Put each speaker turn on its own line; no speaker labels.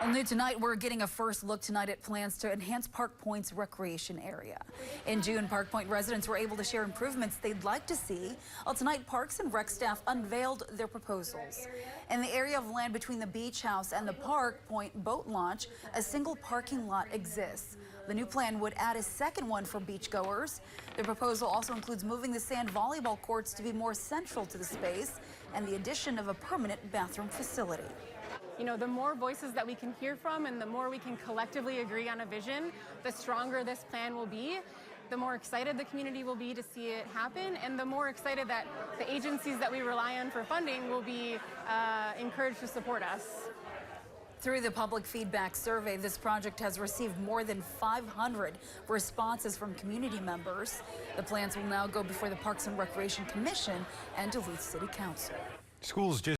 Well, new tonight, we're getting a first look tonight at plans to enhance Park Point's recreation area. In June, Park Point residents were able to share improvements they'd like to see. Well, tonight, Parks and Rec staff unveiled their proposals. In the area of land between the beach house and the Park Point boat launch, a single parking lot exists. The new plan would add a second one for beachgoers. The proposal also includes moving the sand volleyball courts to be more central to the space and the addition of a permanent bathroom facility.
You know, the more voices that we can hear from and the more we can collectively agree on a vision, the stronger this plan will be, the more excited the community will be to see it happen, and the more excited that the agencies that we rely on for funding will be encouraged to support us.
Through the public feedback survey, this project has received more than 500 responses from community members. The plans will now go before the Parks and Recreation Commission and Duluth City Council.
Schools just